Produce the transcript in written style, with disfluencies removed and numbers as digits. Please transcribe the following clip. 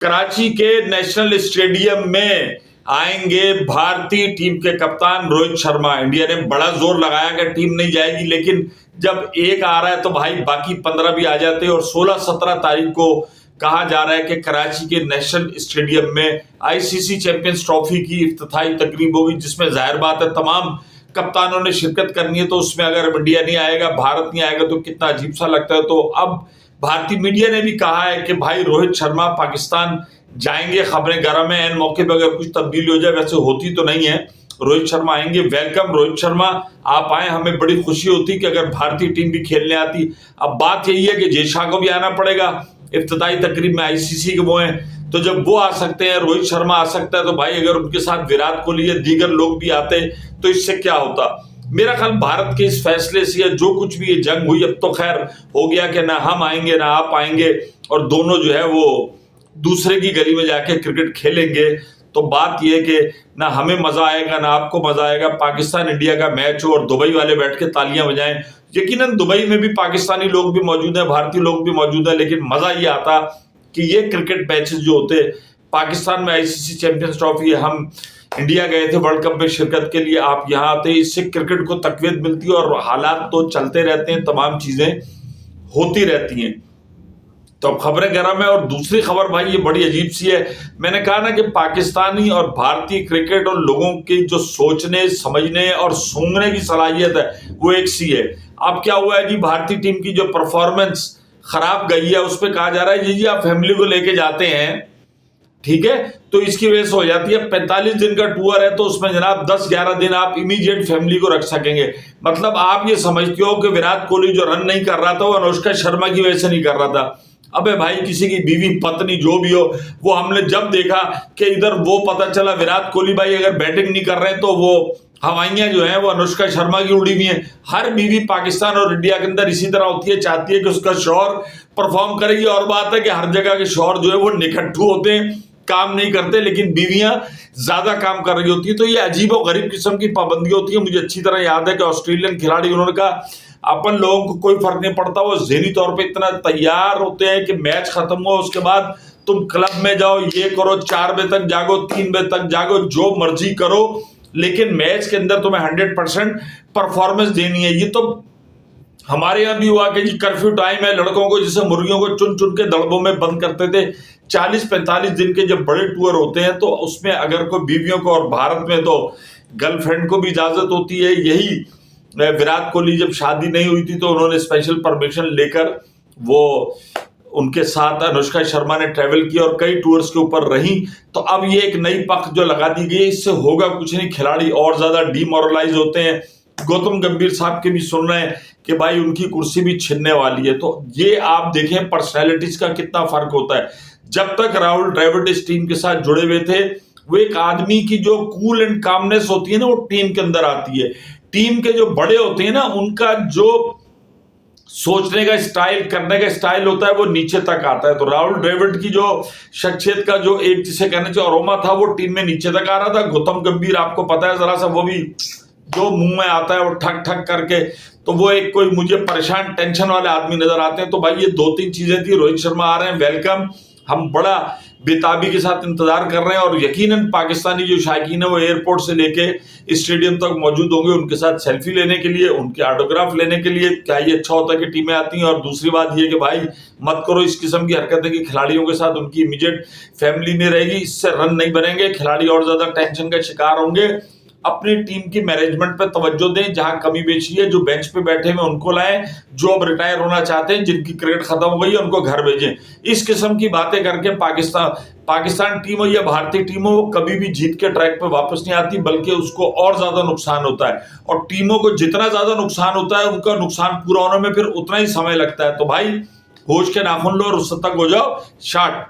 कराची के national stadium में आएंगे भारतीय टीम के कप्तान रोहित शर्मा। इंडिया ने बड़ा जोर लगाया कि टीम नहीं जाएगी, लेकिन जब एक आ रहा है तो भाई बाकी 15 भी आ जाते हैं। और 16-17 तारीख को कहा जा रहा है कि कराची के नेशनल स्टेडियम में आईसीसी चैंपियंस ट्रॉफी की इफ्तिताही तकरीब होगी, जिसमें जाहिर बात है तमाम कप्तानों ने शिरकत करनी है। तो उसमें अगर इंडिया नहीं आएगा, भारत नहीं आएगा, तो कितना अजीब सा लगता है। तो अब भारतीय मीडिया ने भी कहा है कि भाई रोहित शर्मा पाकिस्तान जाएंगे। खबरें गर्म है, एन मौके पर अगर कुछ तब्दीली हो जाए, वैसे होती तो नहीं है, रोहित शर्मा आएंगे। वेलकम रोहित शर्मा, आप आए, हमें बड़ी खुशी होती कि अगर भारतीय टीम भी खेलने आती। अब बात यही है कि जेशा को भी आना पड़ेगा, इफ्तिताई तकरीब में आईसीसी के वो हैं, तो जब वो आ सकते हैं, रोहित शर्मा आ सकता है, तो भाई अगर उनके साथ विराट कोहली या दीगर लोग भी आते तो इससे क्या होता। मेरा ख्याल भारत के इस फैसले से, या जो कुछ भी ये जंग हुई, अब तो खैर हो गया कि ना हम आएंगे ना आप आएंगे, और दोनों जो है वो दूसरे की गली में जाके क्रिकेट खेलेंगे। तो बात यह कि ना हमें मजा आएगा ना आपको मजा आएगा। पाकिस्तान इंडिया का मैच हो और दुबई वाले बैठ के तालियां बजाएं। यकीनन दुबई में भी पाकिस्तानी लोग भी मौजूद हैं, भारतीय लोग भी मौजूद हैं, लेकिन मजा ये आता कि ये क्रिकेट मैचेस जो होते, पाकिस्तान में आईसीसी चैंपियंस ट्रॉफी, हम इंडिया गए थे वर्ल्ड कप में शिरकत के लिए, आप यहाँ आते, इससे क्रिकेट को तकवीत मिलती है। और हालात तो चलते रहते हैं, तमाम चीजें होती रहती हैं। तो अब खबरें गर्म है। और दूसरी खबर भाई ये बड़ी अजीब सी है। मैंने कहा ना कि पाकिस्तानी और भारतीय क्रिकेट और लोगों की जो सोचने समझने और सूंघने की सलाहियत है वो एक सी है। अब क्या हुआ है जी, भारतीय टीम की जो परफॉर्मेंस खराब गई है, उस पर कहा जा रहा है जी आप फैमिली को लेके जाते हैं, ठीक है, तो इसकी वजह से हो जाती है 45 दिन का टूर है, तो उसमें जनाब 10-11 दिन आप इमीडिएट फैमिली को रख सकेंगे। मतलब आप ये समझते हो कि विराट कोहली जो रन नहीं कर रहा था वो अनुष्का शर्मा की वजह से नहीं कर रहा था। अबे भाई, किसी की बीवी पत्नी जो भी हो, वो हमने जब देखा कि इधर वो पता चला विराट कोहली भाई अगर बैटिंग नहीं कर रहे हैं तो वो हवाइयां जो है वो अनुष्का शर्मा की उड़ी हुई है। हर बीवी पाकिस्तान और इंडिया के अंदर इसी तरह होती है, चाहती है कि उसका शौहर परफॉर्म करेगी। और बात है कि हर जगह के शौहर जो है वो निकट्ठू होते हैं, काम नहीं करते, लेकिन बीवियां ज्यादा काम कर रही होती है। तो ये अजीब और गरीब किस्म की पाबंदी होती है। मुझे अच्छी तरह याद है कि ऑस्ट्रेलियन खिलाड़ी, उन्होंने कहा अपन लोगों को कोई फर्क नहीं पड़ता, वो ज़हनी तौर पे इतना तैयार होते हैं कि मैच खत्म हो उसके बाद तुम क्लब में जाओ, ये करो, 4 बजे तक जागो, 3 बजे तक जागो, जो मर्जी करो, लेकिन मैच के अंदर तुम्हें 100% परफॉर्मेंस देनी है। ये तो हमारे यहाँ भी हुआ कि जी कर्फ्यू टाइम है, लड़कों को जैसे मुर्गियों को चुन चुन के दड़बों में बंद करते थे। 40-45 दिन के जब बड़े टूर होते हैं तो उसमें अगर कोई बीवियों को, और भारत में तो गर्लफ्रेंड को भी इजाजत होती है। यही विराट कोहली जब शादी नहीं हुई थी तो उन्होंने स्पेशल परमिशन लेकर वो उनके साथ अनुष्का शर्मा ने ट्रैवल किया और कई टूर्स के ऊपर रही। तो अब ये एक नई पख जो लगा दी गई, इससे होगा कुछ नहीं, खिलाड़ी और ज्यादा डीमोरलाइज होते हैं। गौतम गंभीर साहब के भी सुन रहे हैं कि भाई उनकी कुर्सी भी छिनने वाली है। तो ये आप देखें पर्सनैलिटीज का कितना फर्क होता है। जब तक राहुल द्रविड़ इस टीम के साथ जुड़े हुए थे, वो एक आदमी की जो कूल एंड कामनेस होती है ना, वो टीम के अंदर आती है। टीम के जो बड़े होते हैं ना, उनका जो सोचने का स्टाइल, करने का स्टाइल होता है, वो नीचे तक आता है। तो राहुल द्रविड़ की जो शख्सियत का जो एक जिसे कहना चाहिए अरोमा था, वो टीम में नीचे तक आ रहा था। गौतम गंभीर आपको पता है जरा सा, वो भी जो मुंह में आता है वो ठक ठक करके, तो वो एक कोई मुझे परेशान टेंशन वाले आदमी नजर आते हैं। तो भाई ये 2-3 चीजें थी। रोहित शर्मा आ रहे हैं, वेलकम, हम बड़ा बेताबी के साथ इंतजार कर रहे हैं। और यकीनन पाकिस्तानी जो शायकीन है वो एयरपोर्ट से लेके स्टेडियम तक मौजूद होंगे, उनके साथ सेल्फी लेने के लिए, उनके ऑटोग्राफ लेने के लिए। क्या ये अच्छा होता है कि टीमें आती हैं। और दूसरी बात ये कि भाई मत करो इस किस्म की हरकतें कि खिलाड़ियों के साथ उनकी इमीडिएट फैमिली नहीं रहेगी, इससे रन नहीं बनेंगे, खिलाड़ी और ज्यादा टेंशन का शिकार होंगे। अपनी टीम की मैनेजमेंट पे तवज्जो दें, जहां कमी बेची है, जो बेंच पे बैठे हुए उनको लाएं, जो अब रिटायर होना चाहते हैं, जिनकी क्रिकेट खत्म हो गई है, उनको घर भेजें। इस किस्म की बातें करके पाकिस्तान टीम हो या भारतीय टीम हो, वो कभी भी जीत के ट्रैक पे वापस नहीं आती, बल्कि उसको और ज्यादा नुकसान होता है। और टीमों को जितना ज्यादा नुकसान होता है, उनका नुकसान पूरा होने में फिर उतना ही समय लगता है। तो भाई होश के नाखून लो और उससे तक हो जाओ शार्ट।